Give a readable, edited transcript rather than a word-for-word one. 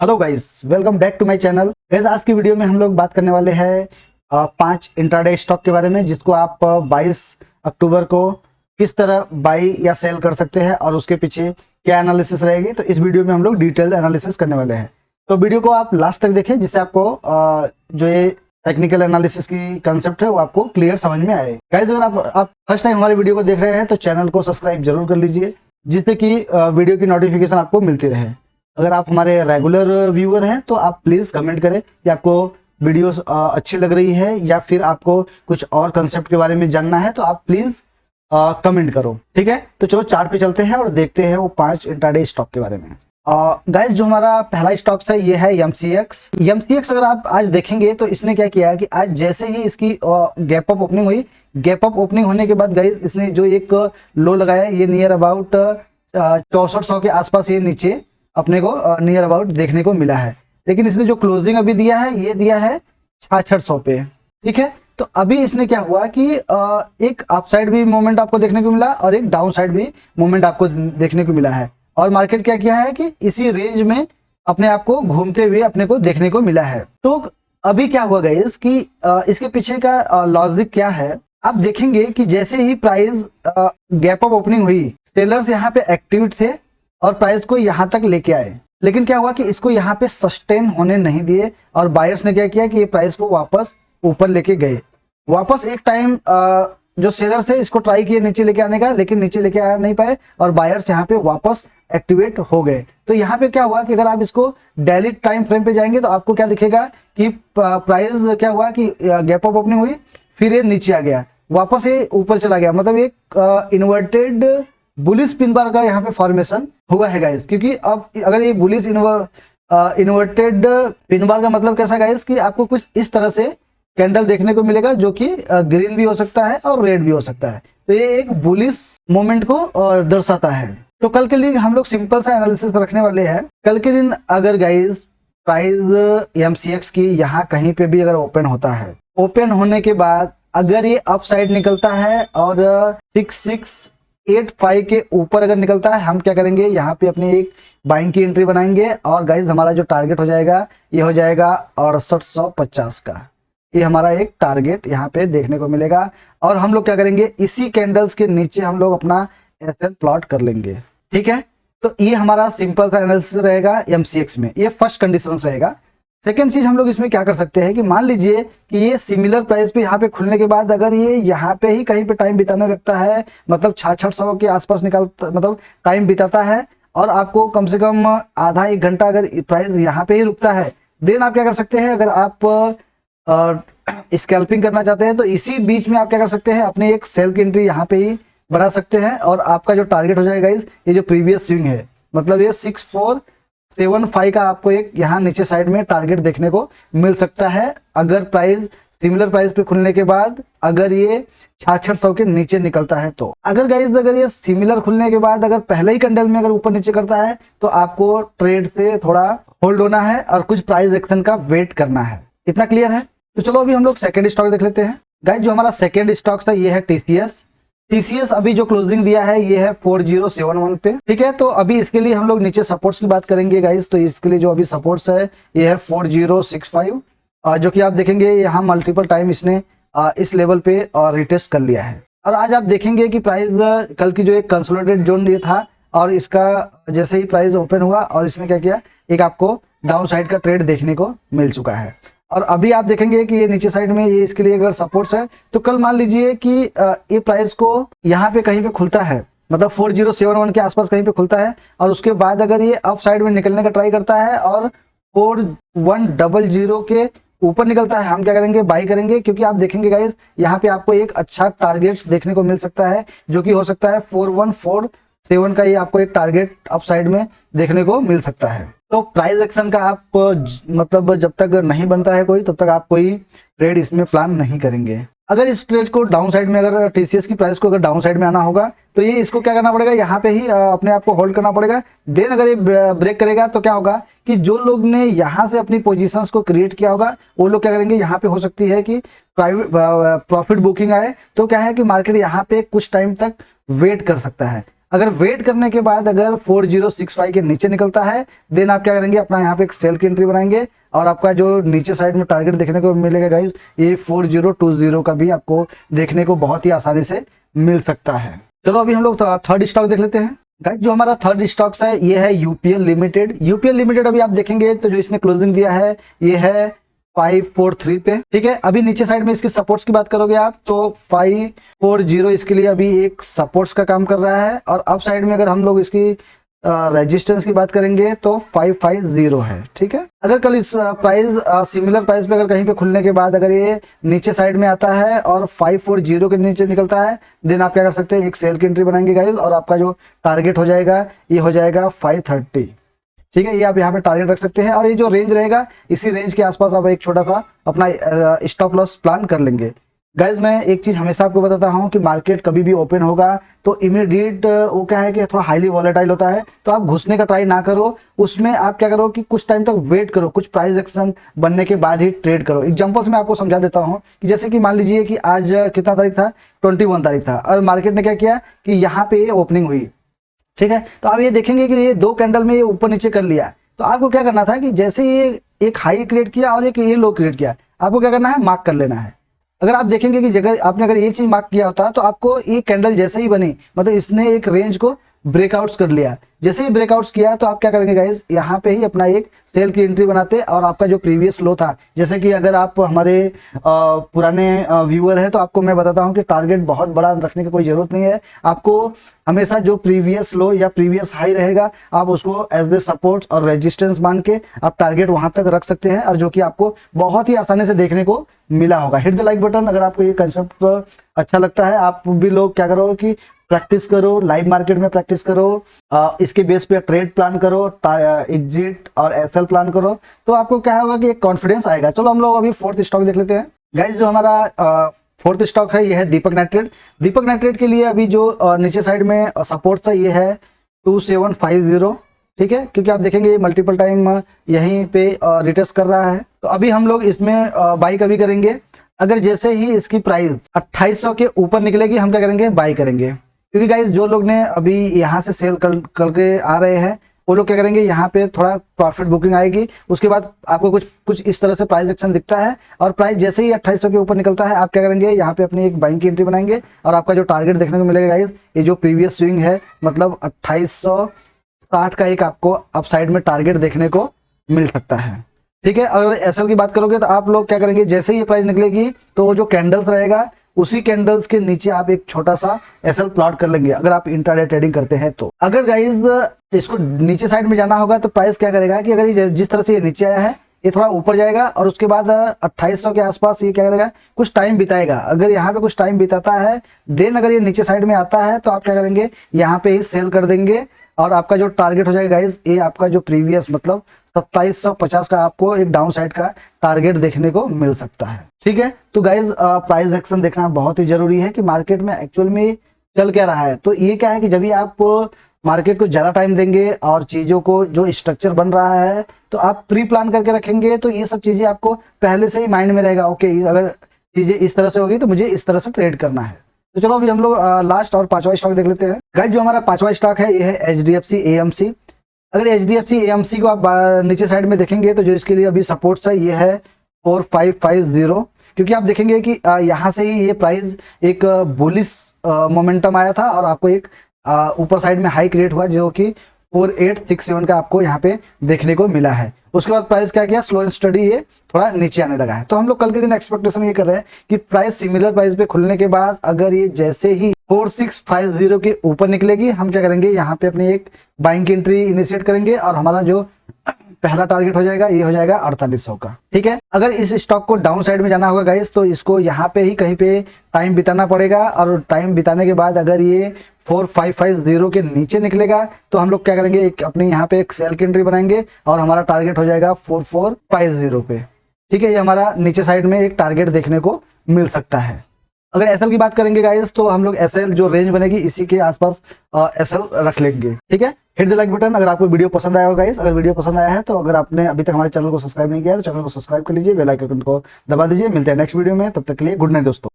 Hello guys, welcome back to my channel. Guys, आज की video में हम लोग बात करने वाले हैं 5 इंट्राडे स्टॉक के बारे में, जिसको आप 22 अक्टूबर को किस तरह बाई या सेल कर सकते हैं और उसके पीछे क्या एनालिसिस रहेगी। तो इस वीडियो में हम लोग डिटेल्ड एनालिसिस करने वाले हैं, तो वीडियो को आप लास्ट तक देखें, जिससे आपको जो ये टेक्निकल एनालिसिस की कंसेप्ट है वो आपको क्लियर समझ में आए। गाइस, अगर आप फर्स्ट टाइम हमारी वीडियो को देख रहे हैं तो चैनल को सब्सक्राइब जरूर कर लीजिए, जिससे कि वीडियो की नोटिफिकेशन आपको मिलती रहे। अगर आप हमारे रेगुलर व्यूअर हैं तो आप प्लीज कमेंट करें कि आपको वीडियोस अच्छी लग रही है या फिर आपको कुछ और कंसेप्ट के बारे में जानना है, तो आप प्लीज कमेंट करो। ठीक है, तो चलो चार्ट पे चलते हैं और देखते हैं वो 5 इंट्राडे स्टॉक के बारे में। गाइस, जो हमारा पहला स्टॉक है ये है एमसीएक्स। अगर आप आज देखेंगे तो इसने क्या किया है कि आज जैसे ही इसकी गैप अप ओपनिंग हुई, गैप अप ओपनिंग होने के बाद गाइस इसने जो एक लो लगाया, ये नियर अबाउट 6400 के आसपास ये नीचे अपने को नियर अबाउट देखने को मिला है। लेकिन इसने जो क्लोजिंग अभी दिया है ये दिया है 6600 पे। ठीक है, तो अभी इसने क्या हुआ कि एक अपसाइड भी मूवमेंट आपको देखने को मिला और एक डाउन साइड भी मूवमेंट आपको देखने को मिला है, और मार्केट क्या किया है कि इसी रेंज में अपने आप को घूमते हुए अपने को देखने को मिला है। तो अभी क्या हुआ गाइस कि इसके पीछे का लॉजिक क्या है, आप देखेंगे कि जैसे ही प्राइस गैप अप ओपनिंग हुई, सेलर्स यहाँ पे एक्टिव थे और प्राइस को यहाँ तक लेके आए। लेकिन क्या हुआ कि इसको यहाँ पे सस्टेन होने नहीं दिए और बायर्स ने क्या किया कि ये प्राइस को वापस ऊपर लेके गए। वापस एक टाइम जो सेलर्स थे इसको ट्राई किए नीचे लेके आने का, लेकिन नीचे लेके आ नहीं पाए और बायर्स यहाँ पे वापस एक्टिवेट हो गए। तो यहाँ पे क्या हुआ कि अगर आप इसको डेली टाइम फ्रेम पे जाएंगे तो आपको क्या दिखेगा कि प्राइस क्या हुआ कि गैप अप ओपनिंग हुई, फिर ये नीचे आ गया, वापस ये ऊपर चला गया। मतलब एक इन्वर्टेड बुलिश पिन बार का यहाँ पे फॉर्मेशन हुआ है गाइस। क्योंकि अब अगर ये बुलिश इन्वर्टेड पिन बार का मतलब कैसा गाइस कि आपको कुछ इस तरह से कैंडल देखने को मिलेगा, जो कि ग्रीन भी हो सकता है और रेड भी हो सकता है। तो ये एक बुलिश मोमेंट को दर्शाता है। तो कल के लिए हम लोग सिंपल सा एनालिसिस रखने वाले हैं। कल के दिन अगर गाइस प्राइस एमसीएक्स की यहाँ कहीं पे भी अगर ओपन होता है, ओपन होने के बाद अगर ये अप साइड निकलता है और 6685 के ऊपर अगर निकलता है, हम क्या करेंगे यहाँ पे अपनी एक बाइंग की एंट्री बनाएंगे और गाइस हमारा जो टारगेट हो जाएगा ये हो जाएगा 6850 का। ये हमारा एक टारगेट यहाँ पे देखने को मिलेगा और हम लोग क्या करेंगे, इसी कैंडल्स के नीचे हम लोग अपना एसएल प्लॉट कर लेंगे। ठीक है, तो ये हमारा सिंपल सा एनालिसिस रहेगा एमसीएक्स में। ये फर्स्ट कंडीशन रहेगा। सेकेंड चीज हम लोग इसमें क्या कर सकते हैं कि मान लीजिए कि ये सिमिलर प्राइस पे यहाँ पे खुलने के बाद अगर ये यहाँ पे ही कहीं पे टाइम बिताने लगता है, मतलब 6600 के आसपास निकालता, मतलब टाइम बिताता है और आपको कम से कम आधा एक घंटा अगर प्राइस यहाँ पे ही रुकता है, देन आप क्या कर सकते हैं, अगर आप स्कैल्पिंग करना चाहते हैं तो इसी बीच में आप क्या कर सकते हैं, अपने एक सेल की एंट्री यहाँ पे ही बढ़ा सकते हैं और आपका जो टारगेट हो जाएगा ये जो प्रीवियस स्विंग है, मतलब ये 6475 का आपको एक यहाँ नीचे साइड में टारगेट देखने को मिल सकता है। अगर प्राइस सिमिलर प्राइस पे खुलने के बाद अगर ये 6600 के नीचे निकलता है तो। अगर गाइस अगर ये सिमिलर खुलने के बाद अगर पहले ही कैंडल में अगर ऊपर नीचे करता है तो आपको ट्रेड से थोड़ा होल्ड होना है और कुछ प्राइस एक्शन का वेट करना है। इतना क्लियर है? तो चलो अभी हम लोग सेकेंड स्टॉक देख लेते हैं। गाइस, जो हमारा सेकेंड स्टॉक था ये है टीसीएस। अभी जो क्लोजिंग दिया है ये है 4071 पे। ठीक है, तो अभी इसके लिए हम लोग नीचे सपोर्ट्स की बात करेंगे गाइस। तो इसके लिए जो अभी सपोर्ट्स है ये है 4065, जो कि आप देखेंगे यहाँ मल्टीपल टाइम इसने इस लेवल पे रिटेस्ट कर लिया है। और आज आप देखेंगे कि प्राइस कल की जो एक कंसोलिडेटेड जोन ये था और इसका जैसे ही प्राइस ओपन हुआ और इसने क्या किया, एक आपको डाउन साइड का ट्रेड देखने को मिल चुका है। और अभी आप देखेंगे कि ये नीचे साइड में ये इसके लिए अगर सपोर्ट्स है तो कल मान लीजिए कि ये प्राइस को यहाँ पे कहीं पे खुलता है, मतलब 4071 के आसपास कहीं पे खुलता है और उसके बाद अगर ये अप साइड में निकलने का ट्राई करता है और 4100 के ऊपर निकलता है, हम क्या करेंगे, बाई करेंगे। क्योंकि आप देखेंगे गाइस यहाँ पे आपको एक अच्छा टारगेट देखने को मिल सकता है, जो कि हो सकता है 4147 का ये आपको एक टारगेट अप साइड में देखने को मिल सकता है। तो प्राइस एक्शन का आप मतलब जब तक नहीं बनता है कोई, तब तक आप कोई ट्रेड इसमें प्लान नहीं करेंगे। अगर इस ट्रेड को डाउन साइड में, अगर टीसीएस की प्राइस को अगर डाउन साइड में आना होगा तो ये इसको क्या करना पड़ेगा, यहाँ पे ही अपने आप को होल्ड करना पड़ेगा। देन अगर ये ब्रेक करेगा तो क्या होगा कि जो लोग ने यहाँ से अपनी पोजीशंस को क्रिएट किया होगा वो लोग क्या करेंगे, यहाँ पे हो सकती है कि प्राइवेट प्रॉफिट बुकिंग आए। तो क्या है कि मार्केट यहाँ पे कुछ टाइम तक वेट कर सकता है। अगर वेट करने के बाद अगर 4065 के नीचे निकलता है, देन आप क्या करेंगे, अपना यहाँ पे एक सेल की एंट्री बनाएंगे और आपका जो नीचे साइड में टारगेट देखने को मिलेगा गाइस, ये 4020 का भी आपको देखने को बहुत ही आसानी से मिल सकता है। चलो अभी हम लोग थर्ड स्टॉक देख लेते हैं गाइस। जो हमारा थर्ड स्टॉक्स है ये है यूपीएल लिमिटेड। यूपीएल लिमिटेड अभी आप देखेंगे तो जो इसने क्लोजिंग दिया है ये है 543 पे, ठीक है। अभी नीचे साइड में इसके सपोर्ट्स की बात करोगे आप तो 540 इसके लिए अभी एक सपोर्ट्स का काम कर रहा है, और अप साइड में अगर हम लोग इसकी रेजिस्टेंस की बात करेंगे तो 550 है, ठीक है। अगर कल इस प्राइस सिमिलर प्राइस पे अगर कहीं पे खुलने के बाद अगर ये नीचे साइड में आता है और 540 के नीचे निकलता है, देन आप क्या कर सकते हैं, एक सेल की एंट्री बनाएंगे गाइज, और आपका जो टारगेट हो जाएगा ये हो जाएगा 530, ठीक है। ये आप यहाँ पे टारगेट रख सकते हैं, और ये जो रेंज रहेगा इसी रेंज के आसपास आप एक छोटा सा अपना स्टॉप लॉस प्लान कर लेंगे। गाइज मैं एक चीज हमेशा आपको बताता हूँ कि मार्केट कभी भी ओपन होगा तो इमीडिएट वो क्या है कि थोड़ा हाईली वॉलेटाइल होता है, तो आप घुसने का ट्राई ना करो। उसमें आप क्या करो कि कुछ टाइम तक वेट करो, कुछ प्राइस एक्शन बनने के बाद ही ट्रेड करो। एग्जांपल्स मैं आपको समझा देता हूँ कि जैसे कि मान लीजिए कि आज कितना तारीख था, 21 तारीख था, और मार्केट ने क्या किया कि यहाँ पे ओपनिंग हुई, ठीक है। तो आप ये देखेंगे कि ये 2 कैंडल में ये ऊपर नीचे कर लिया, तो आपको क्या करना था कि जैसे ये एक हाई क्रिएट किया और एक ये लो क्रिएट किया, आपको क्या करना है, मार्क कर लेना है। अगर आप देखेंगे कि जगह आपने अगर ये चीज मार्क किया होता तो आपको ये कैंडल जैसे ही बनी, मतलब इसने एक रेंज को ब्रेकआउट्स कर लिया, जैसे ही ब्रेकआउट्स किया तो आप क्या करेंगे गाइस, यहाँ पे ही अपना एक सेल की एंट्री बनाते, और आपका जो प्रीवियस लो था, जैसे कि अगर आप हमारे पुराने व्यूअर है तो आपको मैं बताता हूँ कि टारगेट बहुत बड़ा रखने की कोई जरूरत नहीं है। आपको हमेशा जो प्रीवियस लो या प्रीवियस हाई रहेगा आप उसको एज ए सपोर्ट और रेजिस्टेंस मान के आप टारगेट वहां तक रख सकते हैं, और जो कि आपको बहुत ही आसानी से देखने को मिला होगा। हिट द लाइक बटन अगर आपको ये कंसेप्ट अच्छा लगता है। आप भी लोग क्या करो कि प्रैक्टिस करो, लाइव मार्केट में प्रैक्टिस करो, इसके बेस पे ट्रेड प्लान करो, एग्जिट और एसएल प्लान करो, तो आपको क्या होगा कि एक कॉन्फिडेंस आएगा। चलो हम लोग अभी फोर्थ स्टॉक देख लेते हैं गाइस। जो हमारा फोर्थ स्टॉक है ये है दीपक नाइट्रेट। दीपक नाइट्रेट के लिए अभी जो नीचे साइड में सपोर्ट था ये है 2750, ठीक है, क्योंकि आप देखेंगे ये मल्टीपल टाइम यहीं पे रिटेस्ट कर रहा है। तो अभी हम लोग इसमें बाई कभी करेंगे, अगर जैसे ही इसकी प्राइस 2800 के ऊपर निकलेगी हम क्या करेंगे, बाई करेंगे। क्योंकि गाइस जो लोग ने अभी यहाँ से सेल करके आ रहे हैं वो लोग क्या करेंगे, यहाँ पे थोड़ा प्रॉफिट बुकिंग आएगी, उसके बाद आपको कुछ इस तरह से प्राइस एक्शन दिखता है, और प्राइस जैसे ही 2800 के ऊपर निकलता है आप क्या करेंगे, यहाँ पे अपनी एक बाइंग की एंट्री बनाएंगे, और आपका जो टारगेट देखने को मिलेगा गाइस, ये जो प्रीवियस स्विंग है मतलब 2860 का एक आपको अपसाइड में टारगेट देखने को मिल सकता है, ठीक है। अगर एसएल की बात करोगे तो आप लोग क्या करेंगे, जैसे ही ये प्राइस निकलेगी तो वो जो कैंडल्स रहेगा उसी कैंडल्स के नीचे आप एक छोटा सा एसएल प्लॉट कर लेंगे, अगर आप इंट्राडे ट्रेडिंग करते हैं तो। अगर गाइस इसको नीचे साइड में जाना होगा तो प्राइस क्या करेगा कि अगर ये जिस तरह से ये नीचे आया है ये थोड़ा ऊपर जाएगा, और उसके बाद 2800 के आसपास ये क्या करेगा, कुछ टाइम बिताएगा। अगर यहाँ पे कुछ टाइम बिताता है देन अगर ये नीचे साइड में आता है तो आप क्या करेंगे, यहाँ पे ही सेल कर देंगे, और आपका जो टारगेट हो जाएगा गाइस, ये आपका जो प्रीवियस मतलब 2750 का आपको एक डाउन साइड का टारगेट देखने को मिल सकता है, ठीक है। तो गाइस प्राइस एक्शन देखना बहुत ही जरूरी है कि मार्केट में एक्चुअल में चल क्या रहा है। तो ये क्या है कि जब भी आप मार्केट को ज्यादा टाइम देंगे और चीजों को जो स्ट्रक्चर बन रहा है तो आप प्री प्लान करके रखेंगे, तो ये सब चीजें आपको पहले से ही माइंड में रहेगा, ओके अगर चीजें इस तरह से होगी तो मुझे इस तरह से ट्रेड करना है। तो चलो अभी हम लोग लास्ट और 5वां स्टॉक देख लेते हैं गाइस। जो हमारा 5वां स्टॉक है ये है एचडीएफसी एएमसी। अगर एचडीएफसी एएमसी को आप नीचे साइड में देखेंगे तो जो इसके लिए अभी सपोर्ट है ये है 4550, क्योंकि आप देखेंगे कि यहाँ से ही ये प्राइस एक बुलिश मोमेंटम आया था और आपको एक ऊपर साइड में हाई क्रिएट हुआ जो कि 4867 का आपको यहाँ पे देखने को मिला है। उसके बाद प्राइस क्या किया, स्लो एंड स्टडी ये थोड़ा नीचे आने लगा है। तो हम लोग कल के दिन एक्सपेक्टेशन ये कर रहे हैं कि प्राइस सिमिलर प्राइस पे खुलने के बाद अगर ये जैसे ही 4650 के ऊपर निकलेगी हम क्या करेंगे, यहाँ पे अपनी एक बाइंग की एंट्री इनिशिएट करेंगे, और हमारा जो पहला टारगेट हो जाएगा ये हो जाएगा 4800 का, ठीक है। अगर इस स्टॉक को डाउन साइड में जाना होगा गाइस तो इसको यहाँ पे ही कहीं पे टाइम बिताना पड़ेगा, और टाइम बिताने के बाद अगर ये 4550 के नीचे निकलेगा तो हम लोग क्या करेंगे, एक अपने यहाँ पे एक सेल की एंट्री बनाएंगे और हमारा टारगेट हो जाएगा 4450 पे, ठीक है। ये हमारा नीचे साइड में एक टारगेट देखने को मिल सकता है। अगर एसएल की बात करेंगे गाइस तो हम लोग एसएल जो रेंज बनेगी इसी के आसपास एसएल रख लेंगे, ठीक है। हिट द लाइक बटन अगर आपको वीडियो पसंद आया हो गाइस। अगर वीडियो पसंद आया है तो अगर आपने अभी तक हमारे चैनल को सब्सक्राइब नहीं किया तो चैनल को सब्सक्राइब कर लीजिए, बेल आइकन को दबा दीजिए। मिलते हैं नेक्स्ट वीडियो में, तब तक के लिए गुड नाइट दोस्तों।